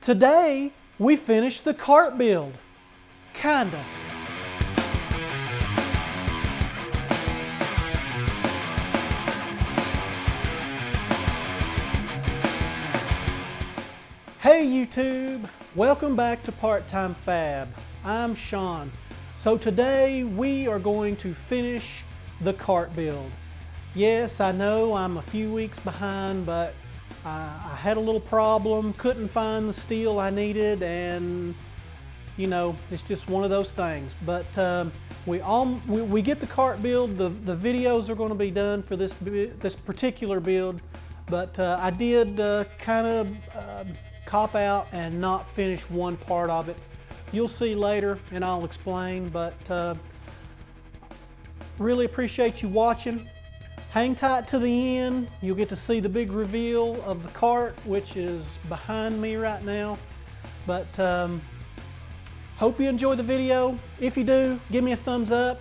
Today, we finished the cart build. Kinda. Hey YouTube, welcome back to Part-Time Fab. I'm Sean. So today we are going to finish the cart build. Yes, I know I'm a few weeks behind, but I had a little problem, couldn't find the steel I needed, and you know, it's just one of those things. But we get the cart build. The videos are going to be done for this particular build, but I did kind of cop out and not finish one part of it. You'll see later and I'll explain, but really appreciate you watching. Hang tight to the end. You'll get to see the big reveal of the cart, which is behind me right now. But hope you enjoy the video. If you do, give me a thumbs up.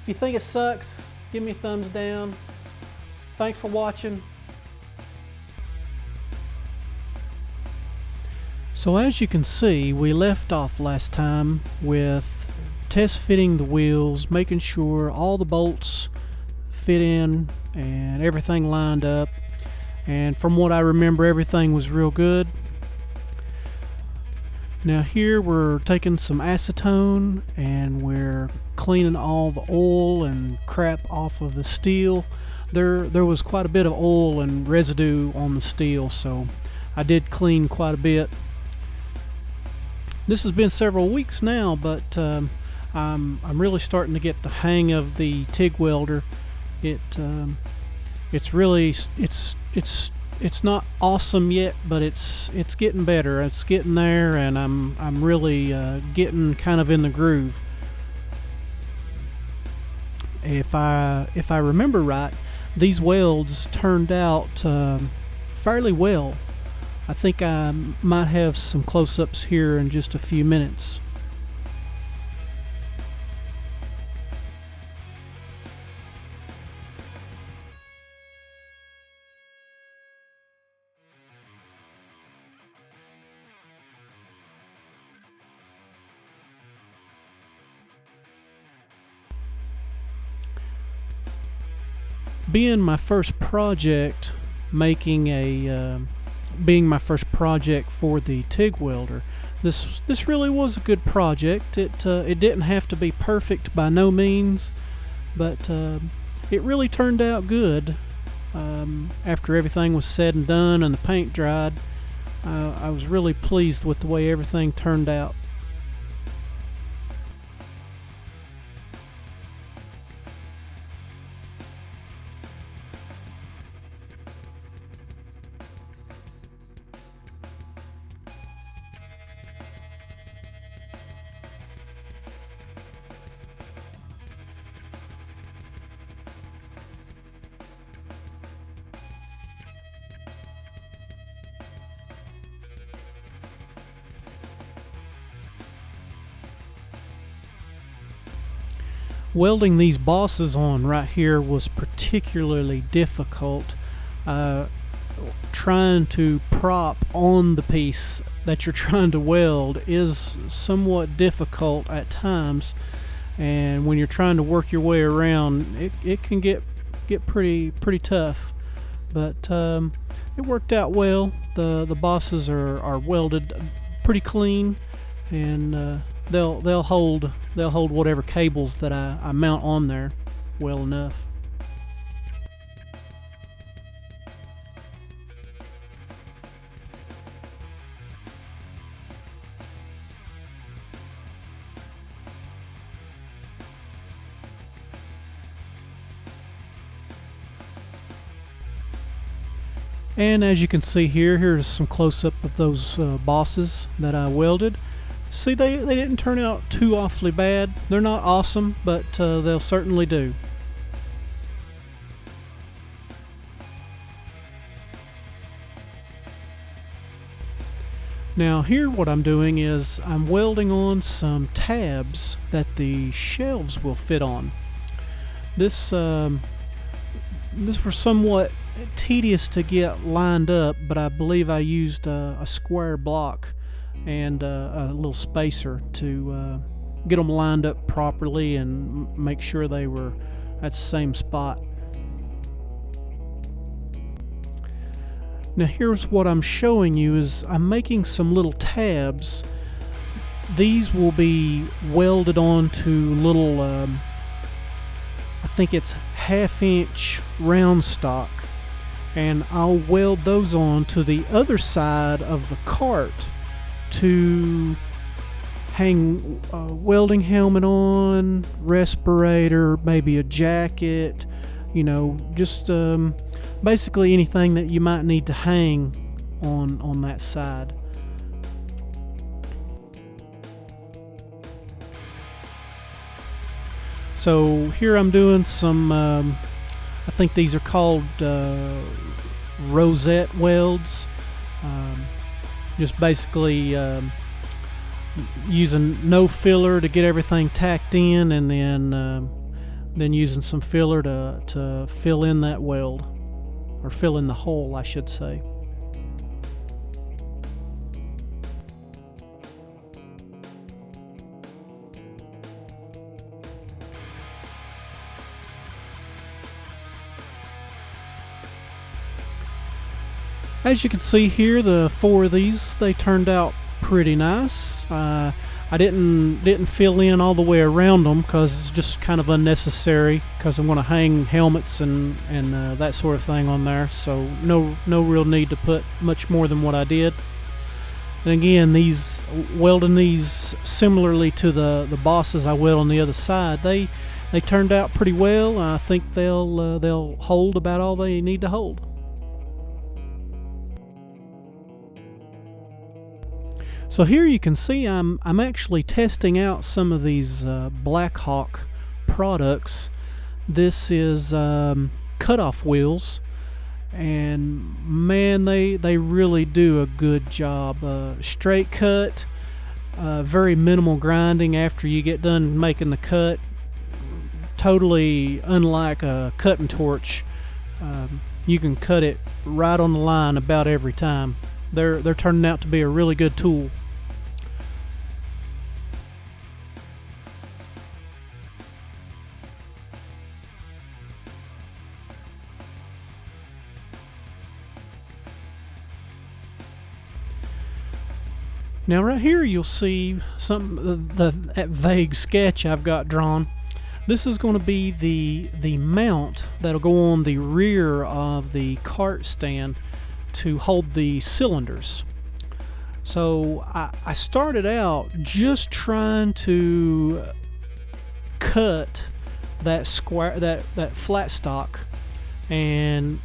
If you think it sucks, give me a thumbs down. Thanks for watching. So as you can see, we left off last time with test fitting the wheels, making sure all the bolts fit in and everything lined up, and from what I remember, everything was real good. Now here we're taking some acetone and we're cleaning all the oil and crap off of the steel. There was quite a bit of oil and residue on the steel, so I did clean quite a bit. This has been several weeks now, but I'm really starting to get the hang of the TIG welder. It's really it's not awesome yet, but it's getting better. It's getting there, and I'm really getting kind of in the groove. If I remember right, these welds turned out fairly well. I think I might have some close-ups here in just a few minutes. Being my first project, being my first project for the TIG welder, this really was a good project. It didn't have to be perfect by no means, but it really turned out good. After everything was said and done and the paint dried, I was really pleased with the way everything turned out. Welding these bosses on right here was particularly difficult. Trying to prop on the piece that you're trying to weld is somewhat difficult at times, and when you're trying to work your way around, it can get pretty tough. But it worked out well. The bosses are welded pretty clean, and they'll hold whatever cables that I mount on there well enough. And as you can see here's some close-up of those bosses that I welded. See, they didn't turn out too awfully bad. They're not awesome, but they'll certainly do. Now here what I'm doing is I'm welding on some tabs that the shelves will fit on. This was somewhat tedious to get lined up, but I believe I used a square block and a little spacer to get them lined up properly and make sure they were at the same spot. Now here's what I'm showing you is I'm making some little tabs. These will be welded onto little I think it's 1/2 inch round stock, and I'll weld those on to the other side of the cart to hang a welding helmet on, respirator, maybe a jacket, you know, just basically anything that you might need to hang on that side. So here I'm doing some I think these are called Rosette welds, just basically using no filler to get everything tacked in, and then using some filler to fill in that weld, or fill in the hole, I should say. As you can see here, the 4 of these, they turned out pretty nice. I didn't fill in all the way around them because it's just kind of unnecessary, because I'm going to hang helmets and that sort of thing on there, so no real need to put much more than what I did. And again, these welding these similarly to the bosses I weld on the other side, they turned out pretty well. I think they'll hold about all they need to hold. So here you can see I'm actually testing out some of these Blackhawk products. This is cutoff wheels, and man, they really do a good job. Straight cut, very minimal grinding after you get done making the cut. Totally unlike a cutting torch. You can cut it right on the line about every time. They're turning out to be a really good tool. Now right here you'll see that vague sketch I've got drawn. This is going to be the mount that'll go on the rear of the cart stand to hold the cylinders. So I started out just trying to cut that square, that flat stock, and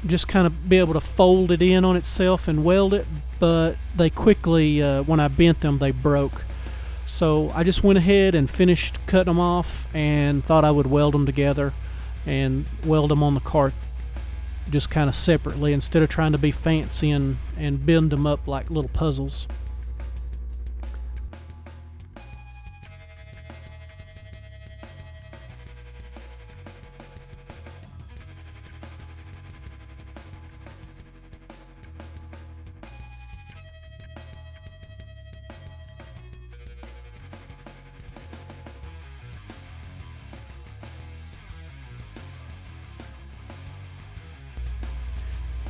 just kind of be able to fold it in on itself and weld it, but they quickly, when I bent them, they broke. So I just went ahead and finished cutting them off and thought I would weld them together and weld them on the cart just kind of separately, instead of trying to be fancy and bend them up like little puzzles.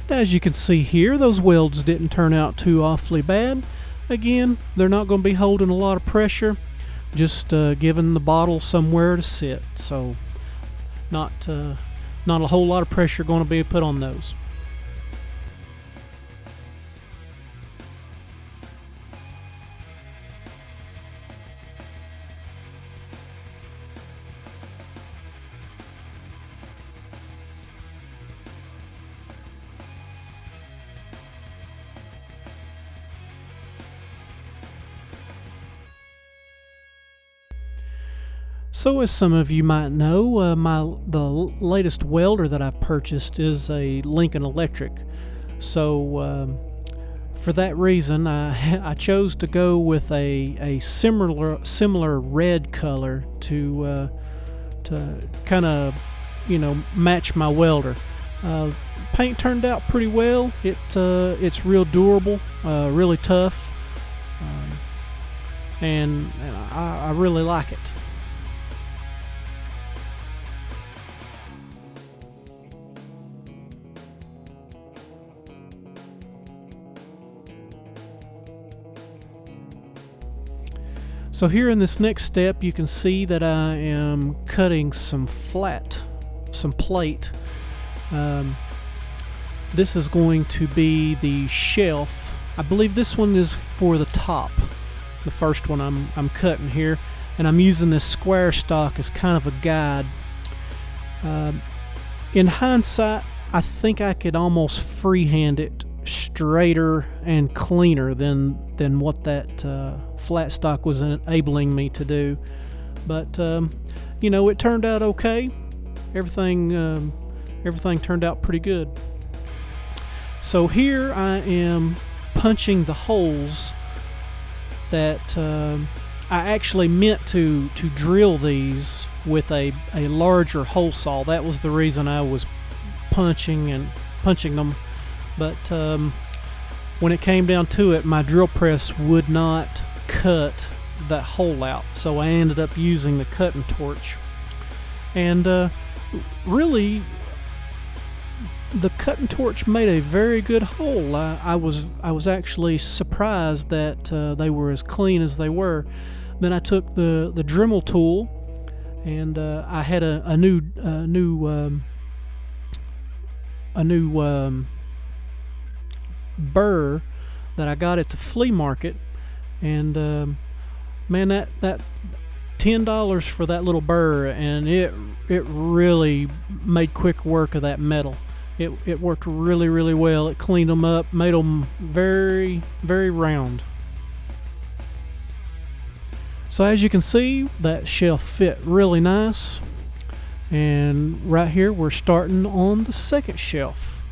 As you can see here, those welds didn't turn out too awfully bad. Again, they're not going to be holding a lot of pressure, just giving the bottle somewhere to sit. So not a whole lot of pressure going to be put on those. So as some of you might know, the latest welder that I've purchased is a Lincoln Electric. So for that reason, I chose to go with a similar red color to kind of, you know, match my welder. Paint turned out pretty well. It's real durable, really tough. and I really like it. So here in this next step, you can see that I am cutting some plate. This is going to be the shelf. I believe this one is for the top. The first one I'm cutting here, and I'm using this square stock as kind of a guide. In hindsight, I think I could almost freehand it straighter and cleaner than what that flat stock was enabling me to do, but you know, it turned out okay. Everything turned out pretty good. So here I am punching the holes that I actually meant to drill these with a larger hole saw. That was the reason I was punching them. But when it came down to it, my drill press would not cut that hole out, so I ended up using the cutting torch. And really, the cutting torch made a very good hole. I was actually surprised that they were as clean as they were. Then I took the Dremel tool, and I had a new burr that I got at the flea market, and man, that $10 for that little burr, and it really made quick work of that metal. It worked really well. It cleaned them up, made them very round. So as you can see, that shelf fit really nice, and right here we're starting on the second shelf.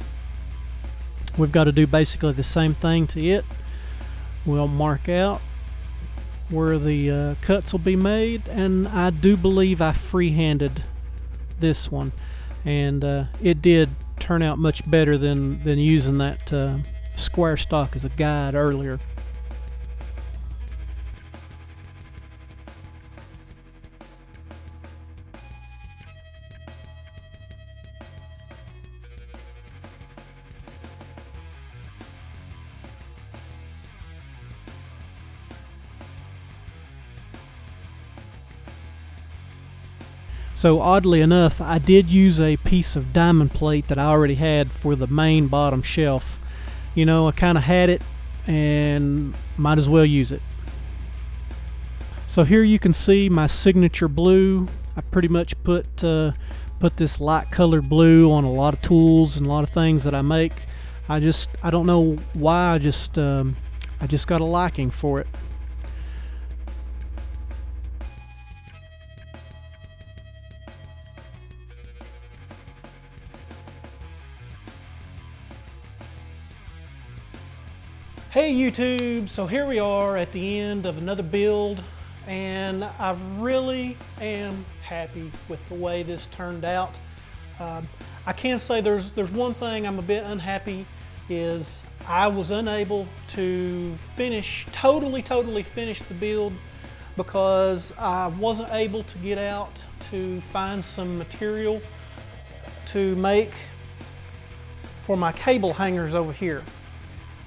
We've got to do basically the same thing to it. We'll mark out where the cuts will be made, and I do believe I freehanded this one, and it did turn out much better than using that square stock as a guide earlier. So oddly enough, I did use a piece of diamond plate that I already had for the main bottom shelf. You know, I kind of had it and might as well use it. So here you can see my signature blue. I pretty much put this light colored blue on a lot of tools and a lot of things that I make. I don't know why, I just got a liking for it. Hey YouTube, so here we are at the end of another build, and I really am happy with the way this turned out. I can say there's one thing I'm a bit unhappy, is I was unable to totally finish the build because I wasn't able to get out to find some material to make for my cable hangers over here.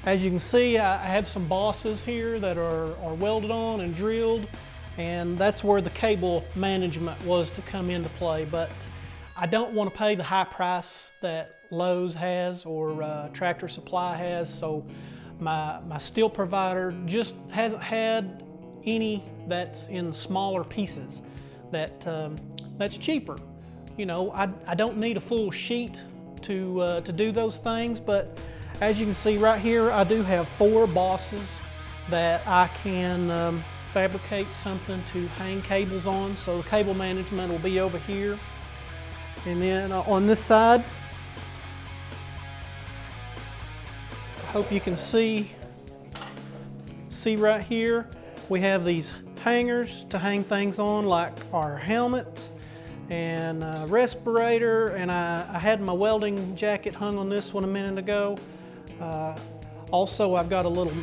As you can see, I have some bosses here that are welded on and drilled, and that's where the cable management was to come into play. But I don't want to pay the high price that Lowe's has or Tractor Supply has, so my steel provider just hasn't had any that's in smaller pieces that's cheaper. You know, I don't need a full sheet to do those things, but as you can see right here, I do have 4 bosses that I can fabricate something to hang cables on. So the cable management will be over here. And then on this side, I hope you can see right here, we have these hangers to hang things on, like our helmets and respirator, and I had my welding jacket hung on this one a minute ago. Also, I've got a little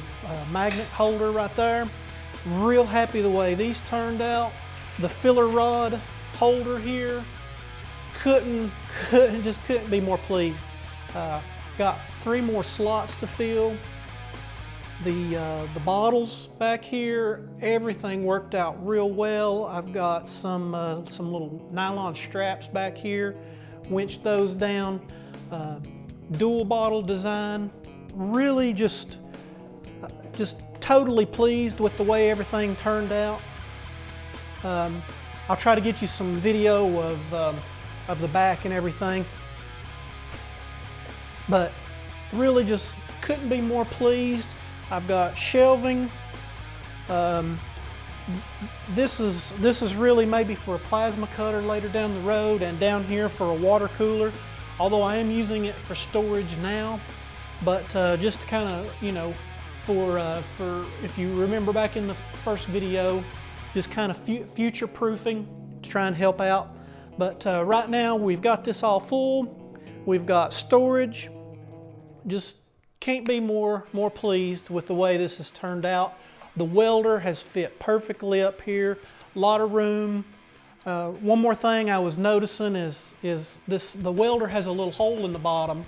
magnet holder right there, Real happy the way these turned out. The filler rod holder here, just couldn't be more pleased. Got 3 more slots to fill. The bottles back here, everything worked out real well. I've got some little nylon straps back here, winched those down. Dual bottle design. Really just totally pleased with the way everything turned out. I'll try to get you some video of the back and everything, but really just couldn't be more pleased. I've got shelving. This is really maybe for a plasma cutter later down the road, and down here for a water cooler, although I am using it for storage now. But just kind of, you know, for if you remember back in the first video, just kind of future proofing to try and help out. But right now we've got this all full. We've got storage. Just can't be more pleased with the way this has turned out. The welder has fit perfectly up here. A lot of room. One more thing I was noticing is the welder has a little hole in the bottom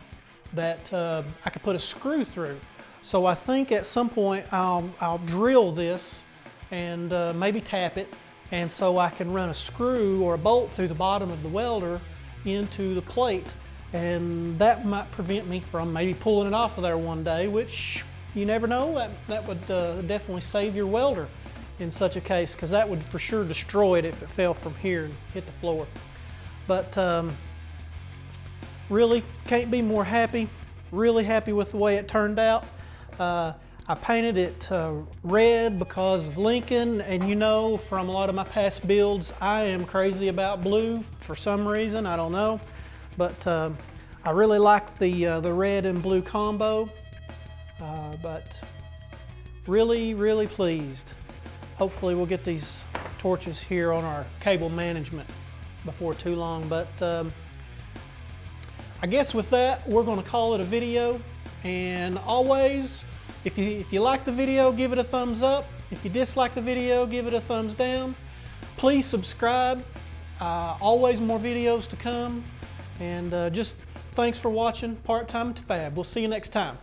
that I could put a screw through. So I think at some point I'll drill this and maybe tap it, and so I can run a screw or a bolt through the bottom of the welder into the plate, and that might prevent me from maybe pulling it off of there one day, which you never know. That would definitely save your welder in such a case, because that would for sure destroy it if it fell from here and hit the floor. But really can't be more happy. Really happy with the way it turned out. I painted it red because of Lincoln, and you know from a lot of my past builds I am crazy about blue for some reason, I don't know. But I really like the red and blue combo. But really pleased. Hopefully we'll get these torches here on our cable management before too long. But I guess with that, we're going to call it a video. And always, if you like the video, give it a thumbs up. If you dislike the video, give it a thumbs down. Please subscribe. Always more videos to come. And just thanks for watching Part-Time Fab. We'll see you next time.